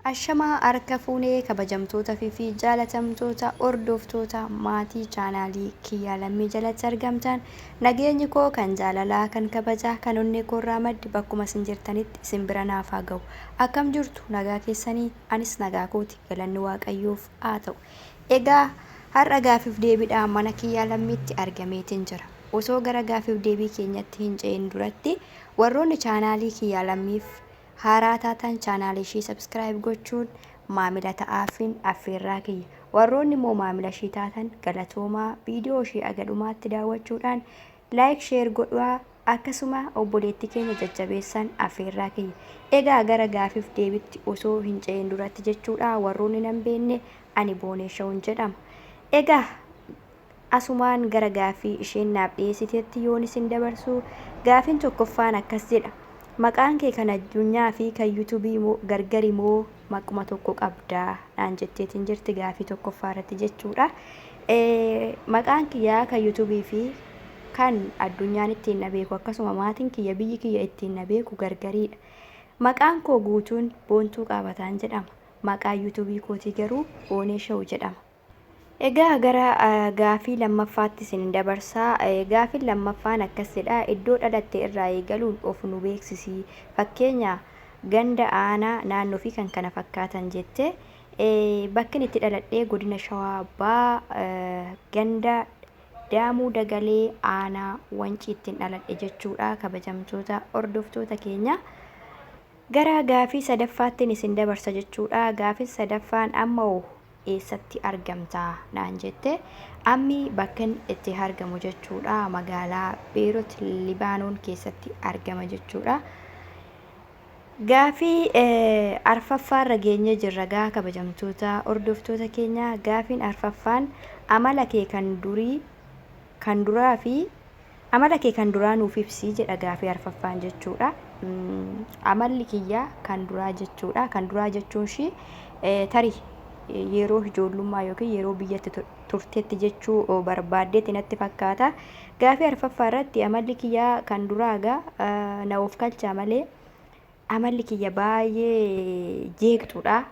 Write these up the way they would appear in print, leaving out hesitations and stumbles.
Ashamaa harka fuunee kabajamtoota fi jaalatamtoota hordoftoota maatii chaanaalii Kiyyaa Lammii jalatti argamtan nageenyi koo kan jaalalaa kan kabajaa kan onnee koorraa maddi bakkuma isin jirtanitti isin bira naaf haa ga'u. Akkam jirtu nagaa keessanii anis nagaa kooti galanni waaqayyoof haa ta'u. Egaa har'a gaafiif deebiidhaan mana Kiyyaa Lammiitti argameetiin jira. Osoo gara gaafiif deebii keenyatti hin ce'in duratti warroonni chaanaalii Kiyyaa Lammiif haaraa taatan chaanaalii ishii sabskiraayib gochuun maamila ta'aafiin affeerraa kiyya. Warroonni immoo maamila ishii taatan galatoomaa viidiyoo ishii agadhumaatti daawwachuudhaan laayik sheer godhaa akkasuma obboleettii keenya jajjabeessan affeerraa kiyya. Egaa gara gaafiif deebitti osoo hin ce'in duratti jechuudha warroonni nan beenne ani Booneeshawun jedhama. Egaa asumaan gara gaafii isheen naaf dhiyeessiteetti yoon isin dabarsu gaafiin tokkoffaan akkas jedha. Maqaan kee kan addunyaa fi kan yuutuubii gargari moo maquma tokko qabdaa naan jetteetiin jirti gaafii tokkoffaa irratti jechuudha. Maqaan kiyyaa kan yuutuubii fi kan addunyaan ittiin na beeku akkasuma maatiin kiyya biyyi kiyya ittiin na beeku gargariidha. Maqaan koo guutuun Boontuu Qaabataan jedhama. Maqaan yuutuubii kootii garuu Booneeshaw jedhama. Egaa gara gaafii lammaffaatti isin dabarsaa. Gaafiin lammaffaan akkas jedha. Iddoo dhalatte irraa eegaluun of nu beeksisi. Fakkeenya ganda aanaa naannoo fi kan kana fakkaatan jette. Bakki itti dhaladhee godina Shawaa Bahaa ganda Daamuu Dagalee aanaa Wancii ittiin dhaladhe jechuudha kabajamtoota hordoftoota keenya. Gara gaafii sadaffaattiin isin dabarsa jechuudha. Gaafiin sadaffaan amma eessatti argamta naan jette. Ammi bakka itti argamu jechuudha magaalaa Beerot Libaanoon keessatti argama jechuudha. Gaafii arfaffaarra geenye jirra gaa kabajamtoota hordoftoota keenya. Gaafiin arfaffaan amala kee kan duraa fi amala kee kan duraa nuuf ibsi jedha gaafii arfaffaan jechuudha. Amalli kiyya kan duraa jechuudha. Kan duraa jechuun ishii tarii yeroo ijoollummaa yookiin yeroo biyyatti turteetti jechuu barbaaddeetti natti fakkaata. Gaafii arfaffaa irratti amalli kiyyaa kan duraagaa na of kalchaa malee amalli kiyya baay'ee jeeqxudha.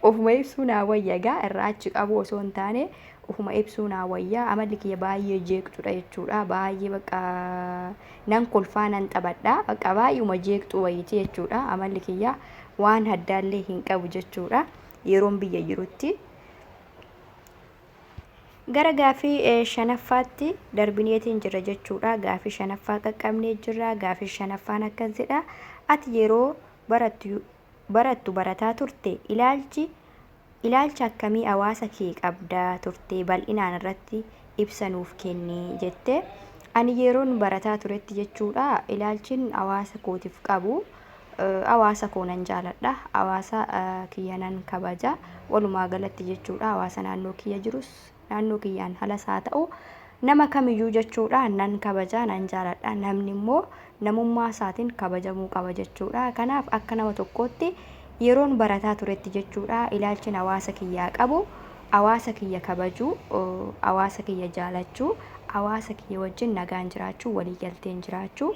Ofuma ibsuu naa wayya gaa irraa achi qabu osoo hin taane ofuma ibsuu naa wayya. Amalli kiyya baay'ee jeeqxudha jechuudha. Baay'ee bakka nan kolfaa nan taphadha. Bakka baay'uma jeeqxu wayiiti jechuudha. Amalli kiyya waan addaallee hin qabu jechuudha yeroon biyya jirutti. Gara gaafii shanaffaatti darbineetiin jira jechuudha. Gaafii shanaffaa qaqqabnee jirra. Gaafii shanaffaan akkas jedha. Ati yeroo barattu barataa turte ilaalcha akkamii hawaasa kee qabdaa turte bal'inaan irratti ibsa nuuf kenni jette. Ani yeroon barataa turetti jechuudha ilaalchin hawaasa kootiif qabu. Hawaasa koo nan jaaladha. Hawaasa kiyya nan kabaja. Walumaa galatti jechuudha hawaasa naannoo kiyya jirus naannoo kiyyaan halas haa ta'u nama kamiyyuu jechuudha nan kabaja nan jaaladha. Namni immoo namummaa isaatiin kabajamuu qaba jechuudha. Kanaaf akka nama tokkootti yeroon barataa turetti jechuudha ilaalchin hawaasa kiyyaa qabu hawaasa kiyya kabajuu, hawaasa kiyya jaalachuu, hawaasa kiyya wajjin nagaan jiraachuu, walii galteen jiraachuu.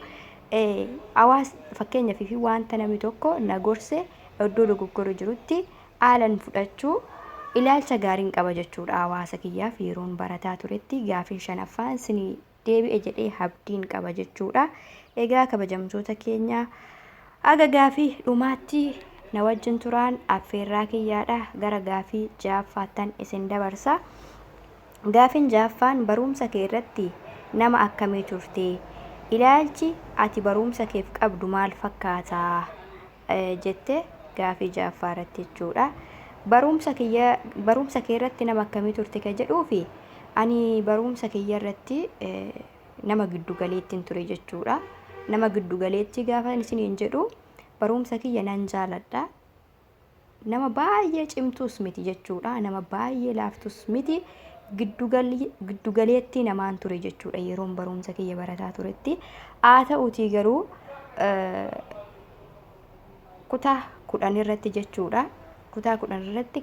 Hawaasa fakkeenyaaf fi wanta namni tokko na gorse iddoo dogoggora jirutti haalan fudhachuu ilaalcha gaariin qaba jechuudha hawaasa kiyyaaf yeroon barataa turetti. Gaafiin shanaffaan isinii deebi'e jedhee abdiin qaba jechuudha. Egaa kabajamtoota keenya aga gaafii dhumaatti na wajjin turaan affeerraa kiyyaadha. Gara gaafii ja'affaattan isin dabarsa. Gaafiin ja'affaan barumsa kee irratti nama akkamii turte? Ilaalchi ati barumsa keef qabdu maal fakkaata jette gaafii ja'affaa irratti jechuudha. Barumsa kee irratti nama akkamii turte kan jedhuufi ani barumsa kiyya irratti nama giddu galeettiin ture jechuudha. Nama giddu galeetti gaafa isiniin jedhu barumsa kiyya nan jaaladha. Nama baay'ee cimtuus miti jechuudha. Nama baay'ee laaftus miti. Giddu galeetti namaan ture jechuudha yeroon barumsa kiyya barataa turetti. Haa ta'uutii garuu kutaa 10 irratti jechuudha. Kutaa 10 irratti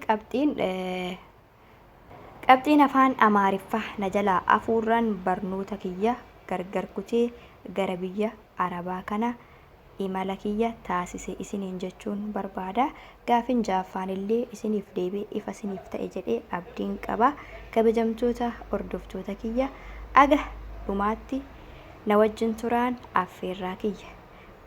qabxiin afaan Amaariffaa na jalaa hafuuraan barnoota kiyya gargar kutee gara biyya Arabaa kana imala kiyya taasise isiniin jechuun barbaada. Gaafin jaaffaan illee isiniif deebi'e ifa isiniif ta'e jedhee abdiin qaba. Kabajamtoota hordoftoota kiyya aga dhumaatti na wajjin turaan affeerraa kiyya.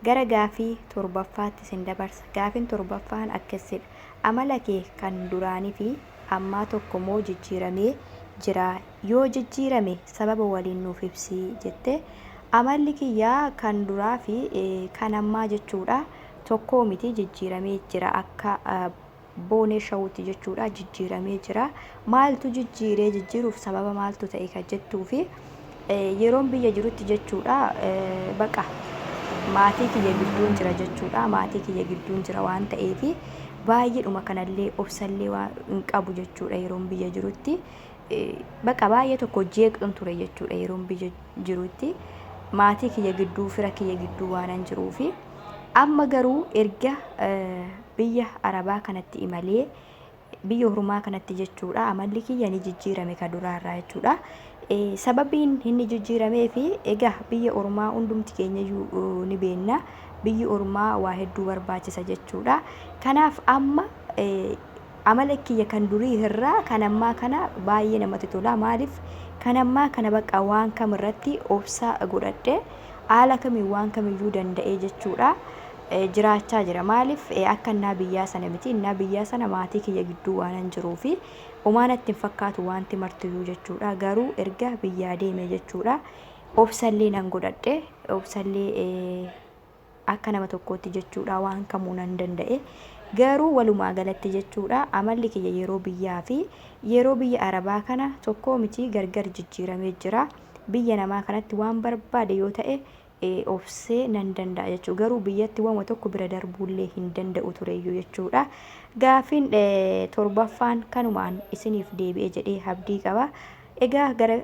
Gara gaafii torbaffaatti isin dabarsa. Gaafin torbaffaan akkasidha. Amala kee kan duraanii fi ammaa tokko moo jijjiiramee jira? Yoo jijjiirame sababa waliin nuuf ibsi jette. Amalli kiyyaa kan duraa fi kan ammaa jechuudha. Tokkoo miti jijjiiramee jira akka boonee shawuutti jechuudha. Jijjiiramee jira. Maaltu jijjiiruuf sababa maaltu ta'e kan jettuu fi yeroon biyya jirutti jechuudha. Baqa maatii kiyya gidduun jira jechuudha. Maatii kiyya gidduun jira waan ta'eef baay'eedhuma kanallee obsallee waan hin qabu jechuudha yeroon biyya jirutti. Baqa baay'ee tokko jeeqxuun ture jechuudha yeroon biyya jirutti. Maatii kiyya gidduu fira kiyya gidduu waanan jiruufi amma garuu erga biyya arabaa kanatti imalee biyya ormaa kanatti jechuudha amalli kiyya ni jijjiirame ka duraarraa jechuudha. Sababiin inni jijjiiramee fi egaa biyya ormaa hundumti keenya ni beekna biyyi ormaa waa hedduu barbaachisa jechuudha. Kanaaf amma amala kiyya kan durii irraa kan ammaa kana baay'ee namatti tola. Maaliif kan ammaa kana baqa waan kamirratti obsaa godhadhe haala kamiin waan kamiyyuu danda'ee jechuudha jiraachaa jira. Maaliif akka innaa biyyaa sana miti. Innaa biyyaa sana maatii kiyya gidduu waanan jiruufi umaanatti hin fakkaatu wanti martiyyuu jechuudha. Garuu erga biyyaa deeme jechuudha obsallee nan godhadhe. Obsallee akka nama tokkootti jechuudha waan kamuu nan danda'e. Garuu walumaa galatti jechuudha amalli kiyya yeroo biyyaa fi yeroo biyya arabaa kana tokkoo miti gargar jijjiiramee jira. Biyya namaa kanatti waan barbaade yoo ta'e obsee nan danda'a jechuudha. Garuu biyyatti waan tokko bira darbuullee hin danda'u tureyyuu jechuudha. Gaafin torbaffaan kanumaan isiniif deebi'e jedhee abdii qaba. Egaa gara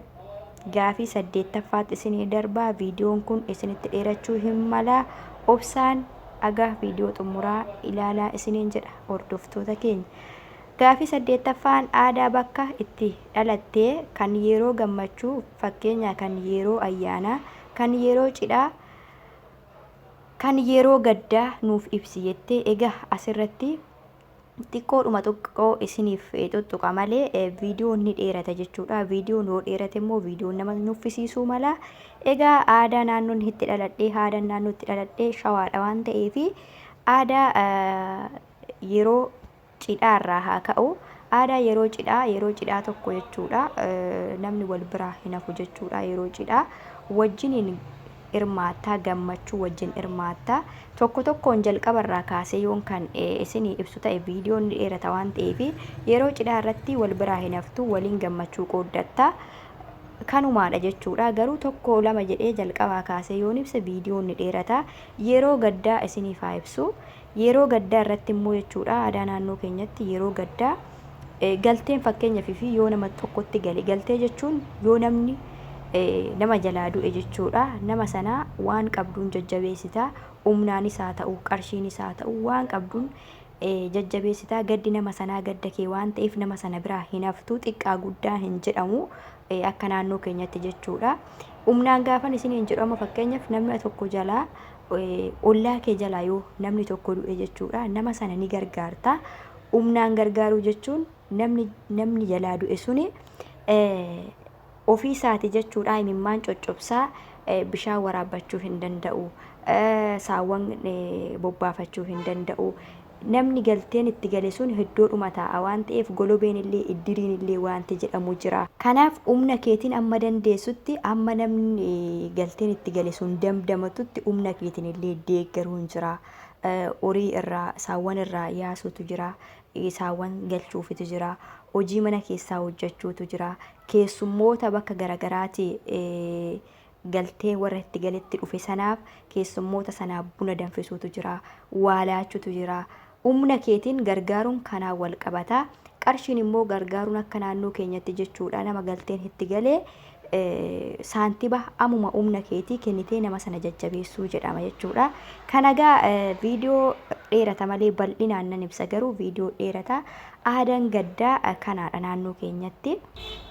gaafii 8ffaatti isinii darbaa. Viidiyoon kun isinitti dheerachuu hin mala. Obsaan aga viidiyoo xumuraa ilaalaa isiniin jedha hordoftoota keenya. Gaafii 8ffaan aadaa bakka itti dhalattee kan yeroo gammachuu fakkeenya kan yeroo ayyaanaa kan yeroo cidhaa kan yeroo gaddaa nuuf ibsi jettee egaa asirratti xiqqoodhuma xiqqoo isiniif tuttuqa malee viidiyoon ni dheerata jechuudha. Viidiyoon yoo dheerate immoo viidiyoon nama nuffisiisuu mala. Egaa aadaa naannoon itti dhaladhee aadaan naannoo itti dhaladhee shawaadha waan ta'eef aadaa yeroo cidhaarraa haa ka'u. Aadaa yeroo cidhaa tokko jechuudha namni wal biraa hin hafu jechuudha. Yeroo cidhaa wajjiniin hirmaattaa gammachuu wajjin hirmaattaa tokko tokkoon jalqabarraa kaasee yoon kan isinii ibsu ta'e viidiyoon dheerata waan ta'eef yeroo cidhaa irratti wal biraa hin haftu waliin gammachuu qooddatta kanumaadha jechuudha. Garuu tokko lama jedhee jalqabaa kaasee yoon ibsa viidiyoon dheerata. Yeroo gaddaa isiniif haa ibsu. Yeroo gaddaa irratti immoo jechuudha aadaa naannoo keenyatti yeroo gaddaa galteen fakkeenyaaf fi yoo nama tokkotti gale galtee jechuun yoo namni nama jalaa du'e jechuudha. Nama sanaa waan qabduun jajjabeessitaa. Humnaanis haa ta'u qarshiinis haa ta'u waan qabduun jajjabeessitaa. Gaddi nama sanaa gadda kee waan ta'eef nama sana biraa hin haftu. Xiqqaa guddaa hin jedhamu akka naannoo keenyatti jechuudha. Humnaan gaafan isiniin jedhamu fakkeenyaaf namni tokko jalaa ollaa kee jalaa yoo namni tokko du'e jechuudha nama sana ni gargaarta. Humnaan gargaaruu jechuun namni jalaa du'e suni ofii isaati jechuudha. Imimmaan coccobsaa bishaan waraabbachuu hin danda'u. Saawwan bobbaafachuu hin danda'u. Namni galteen itti gale sun heddoodhuma taa'a waan ta'eef golobeen illee iddiriin illee wanti jedhamu jira. Kanaaf humna keetiin amma dandeessutti amma namni galteen itti gale sun damdamatutti humna keetiin illee deeggaruun jira. Horii irraa saawwan irraa yaasuutu jira. Saawwan galchuufitu jira. Hojii mana keessaa hojjechuutu jira. Keessummoota bakka garagaraati galtee warra itti galetti dhufe sanaaf keessummoota sanaaf buna danfisuutu jira. Waalaachuutu jira. Humna keetiin gargaaruun kanaan wal qabata. Qarshiin immoo gargaaruun akka naannoo keenyatti jechuudha. Nama galteen itti galee saantiba amuma humna keetii kennitee nama sana jajjabeessuu jedhama jechuudha. Kanagaa viidiyoo dheerata malee bal'inaan nan ibsa. Garuu viidiyoo dheerata aadaan gaddaa kanaadha naannoo keenyatti.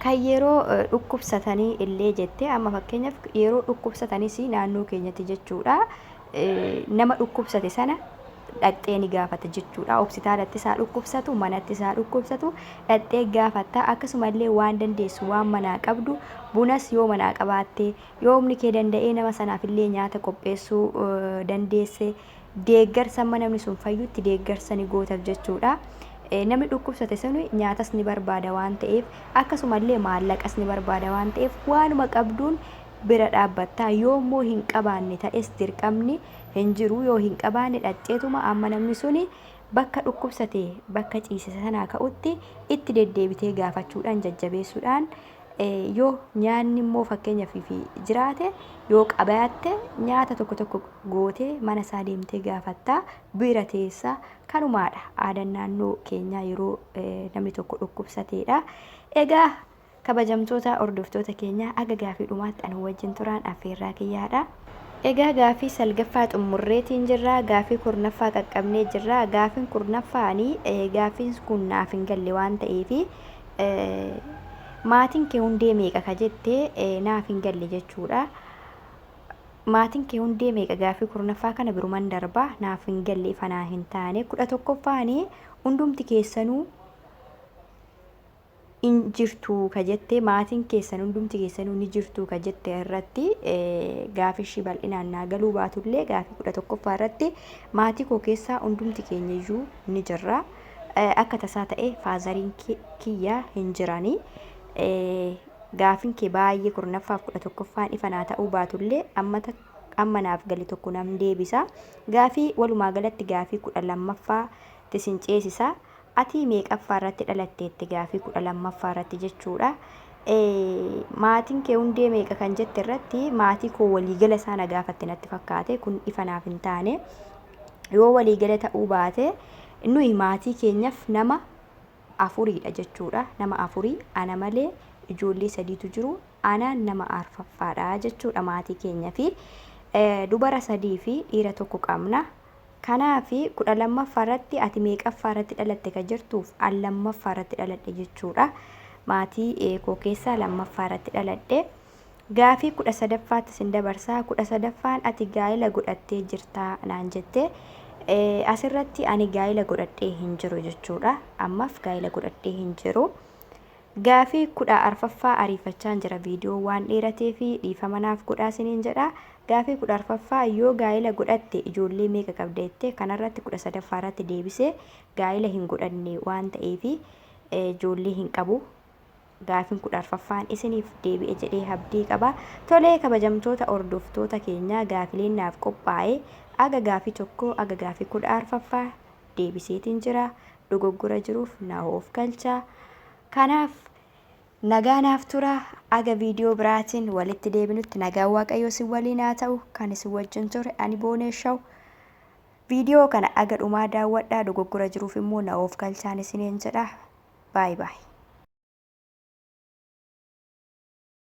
Kan yeroo dhukkubsatanii illee jettee amma fakkeenyaaf yeroo dhukkubsatanis naannoo keenyatti jechuudha. nama dhukkubsate sana dhaqxee ni gaafata jechuudha. Hospitaalatti isaa dhukkubsatu, manatti isaa dhukkubsatu dhaqxee gaafatta. Akkasumallee waan dandeessu waan manaa qabdu bunas yoo manaa qabaatte yoo humni kee danda'ee nama sanaafillee nyaata qopheessuu dandeesse deeggarsa namni sun fayyutti deeggarsa ni gootaaf jechuudha. Namni dhukkubsate sun nyaatas ni barbaada waan ta'eef akkasumallee maallaqas ni barbaada waan ta'eef waanuma qabduun bira dhaabbattaa. Yoommoo hin qabaanne ta'es dirqamni hin jiru. Yoo hin qabaanne dhaqxeetuma amma namni suni bakka dhukkubsate bakka ciise sanaa ka'utti itti deddeebitee gaafachuudhaan jajjabeessuudhaan yoo nyaanni immoo fakkeenyaaf jiraate yoo qabaatte nyaata tokko gootee mana isaa deemtee gaafattaa bira teessaa. Kanumaadha aadaan naannoo keenyaa yeroo namni tokko dhukkubsateedha. Egaa kabajamtoota hordoftoota keenya aga gaafii dhumaatti anu wajjin turaan affeerraa kiyyaadha. Egaa gaafii salgaffaa xumurreetiin jirra. Gaafii kurnaffaa qaqqabnee jirra. Gaafiin kurnaffaanii gaafiin kun naaf hin galle waan ta'eefi maatiin kee hundee meeqa ka jettee naaf hin galle jechuudha. Maatiin kee hundee meeqa gaafii kurnaffaa kana biruman darba naaf hin galle ifanaa hin taane. 11ffaanii hundumti keessanuu in jirtu ka jettee maatiin keessan hundumti keessanuu ni jirtu ka jettee irratti gaafii ishii bal'inaan naa galuu baatullee gaafii 11ffaa irratti maatii koo keessaa hundumti keenya iyyuu ni jirra. Akka tasaa ta'e faazariin kiyyaa hin jiranii. Gaafiin kee baay'ee kurnaffaaf 11ffaan ifanaa ta'uu baatullee amma naaf gali tokko nam deebisa. Gaafii walumaa galatti gaafii 12ffaa tisin ceesisa. Ati meeqaffaa irratti dhalatteetti gaafii 12ffaa irratti jechuudha. Maatiin kee hundee meeqa kan jette irratti maatii koo waliigala isaa na gaafatte natti fakkaate kun ifanaaf hin taane. Yoo waliigala ta'uu baate nuyi maatii keenyaaf nama 4dha jechuudha. Nama 4 ana malee ijoollee 3tu jiru. Ana nama 4ffaadha jechuudha maatii keenya fi dubara 3 fi dhiira 1 qabna. Kanaafi 12ffaa irratti ati meeqaffaa irratti dhalatte ka jirtuuf an 2ffaa irratti dhaladhe jechuudha. Maatii koo keessaa 2ffaa irratti dhaladhe. Gaafii 13ffaatti sin dabarsaa. 13ffaan ati gaa'ela godhattee jirtaa naan jette. Asirratti ani gaa'ela godhadhee hin jiru jechuudha. Ammaaf gaa'ela godhadhee hin jiru. Gaafii 14ffaa ariifachaan jira viidiyoo waan dheeratee fi dhiifama naaf godhaa isiniin jedha. Gaafii 14ffaa yoo gaa'ela godhatte ijoollee meeqa qabda jettee kanarratti 13ffaa irratti deebisee gaa'ela hin godhanne waan ta'eef ijoollee hin qabu. Gaafiin 14ffaan isiniif deebi'e jedhee abdii qaba. Tolee kabajamtoota hordoftoota keenyaa gaafileen naaf qophaa'e aga gaafii tokko aga gaafii 14ffaa deebiseetiin jira. Dogoggora jiruuf na of galchaa. Kanaaf nagaa naaf tura. Aga viidiyoo biraatiin walitti deebinutti nagaa waaqayyoo si waliin haa ta'u. Kan isin wajjin ture ani Booneeshaw. Viidiyoo kana aga dhumaa daawwadhaa. Dogoggora jiruuf immoo na of galchaan isiniin jedha. Baay baay.